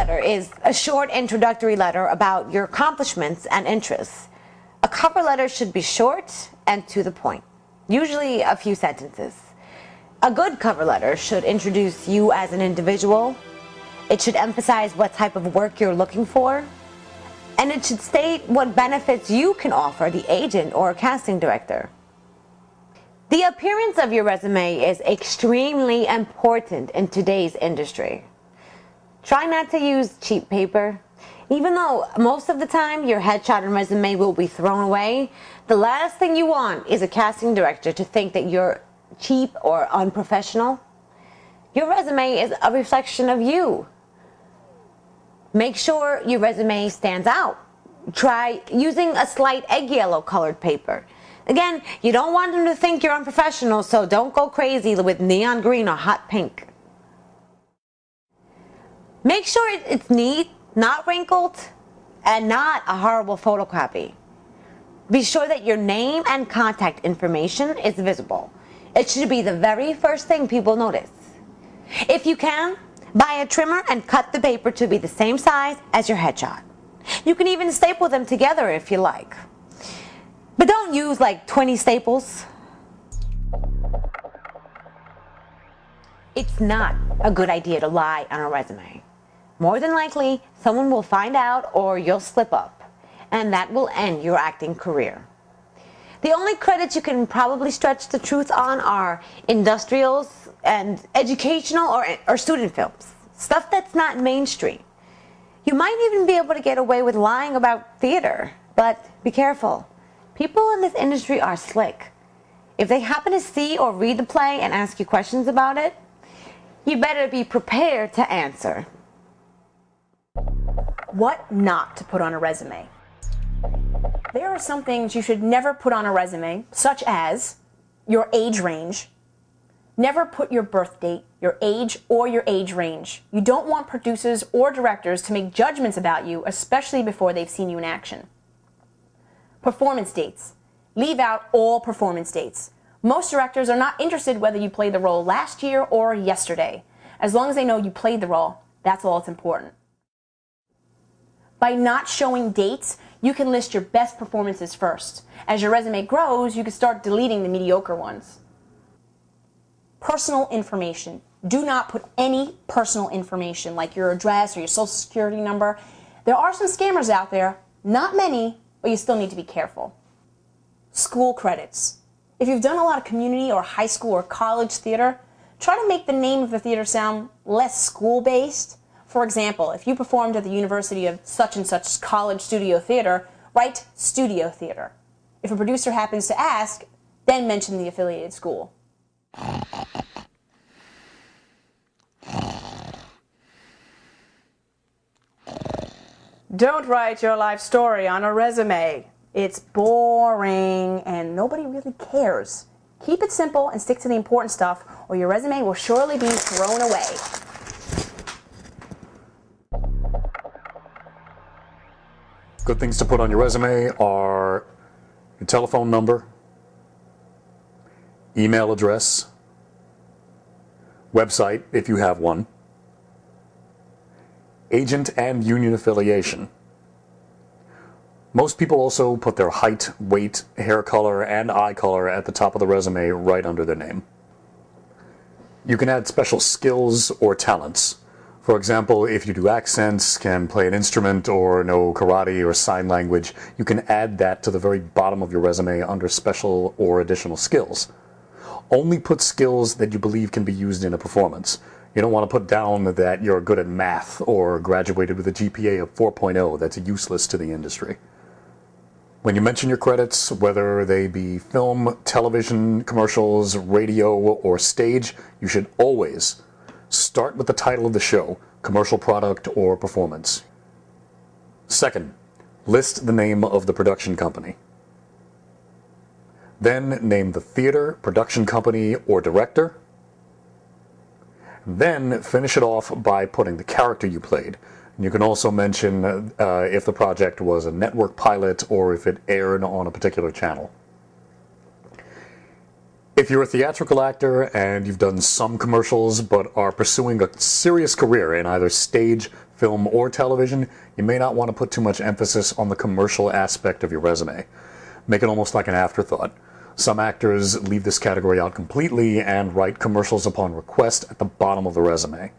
letter is a short introductory letter about your accomplishments and interests. A cover letter should be short and to the point, usually a few sentences. A good cover letter should introduce you as an individual. It should emphasize what type of work you're looking for. And it should state what benefits you can offer the agent or casting director. The appearance of your resume is extremely important in today's industry. Try not to use cheap paper. Even though most of the time your headshot and resume will be thrown away, the last thing you want is a casting director to think that you're cheap or unprofessional. Your resume is a reflection of you. Make sure your resume stands out. Try using a slight egg yellow colored paper. Again, you don't want them to think you're unprofessional, so don't go crazy with neon green or hot pink. Make sure it's neat, not wrinkled, and not a horrible photocopy. Be sure that your name and contact information is visible. It should be the very first thing people notice. If you can, buy a trimmer and cut the paper to be the same size as your headshot. You can even staple them together if you like. But don't use like 20 staples. It's not a good idea to lie on a resume. More than likely, someone will find out or you'll slip up, and that will end your acting career. The only credits you can probably stretch the truth on are industrials and educational or student films, stuff that's not mainstream. You might even be able to get away with lying about theater, but be careful. People in this industry are slick. If they happen to see or read the play and ask you questions about it, you better be prepared to answer. What not to put on a resume? There are some things you should never put on a resume, such as your age range. Never put your birth date, your age, or your age range. You don't want producers or directors to make judgments about you, especially before they've seen you in action. Performance dates. Leave out all performance dates. Most directors are not interested whether you played the role last year or yesterday. As long as they know you played the role, that's all that's important. By not showing dates, you can list your best performances first. As your resume grows, you can start deleting the mediocre ones. Personal information. Do not put any personal information like your address or your social security number. There are some scammers out there, not many, but you still need to be careful. School credits. If you've done a lot of community or high school or college theater, try to make the name of the theater sound less school-based. For example, if you performed at the University of such and such college studio theater, write studio theater. If a producer happens to ask, then mention the affiliated school. Don't write your life story on a resume. It's boring and nobody really cares. Keep it simple and stick to the important stuff, or your resume will surely be thrown away. Good things to put on your resume are your telephone number, email address, website if you have one, agent and union affiliation. Most people also put their height, weight, hair color, and eye color at the top of the resume right under their name. You can add special skills or talents. For example, if you do accents, can play an instrument, or know karate or sign language, you can add that to the very bottom of your resume under special or additional skills. Only put skills that you believe can be used in a performance. You don't want to put down that you're good at math or graduated with a GPA of 4.0. That's useless to the industry. When you mention your credits, whether they be film, television, commercials, radio, or stage, you should always start with the title of the show, commercial product, or performance. Second, list the name of the production company. Then name the theater, production company, or director. Then finish it off by putting the character you played. You can also mention if the project was a network pilot or if it aired on a particular channel. If you're a theatrical actor and you've done some commercials but are pursuing a serious career in either stage, film, or television, you may not want to put too much emphasis on the commercial aspect of your resume. Make it almost like an afterthought. Some actors leave this category out completely and write commercials upon request at the bottom of the resume.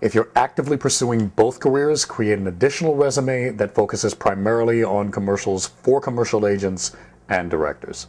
If you're actively pursuing both careers, create an additional resume that focuses primarily on commercials for commercial agents and directors.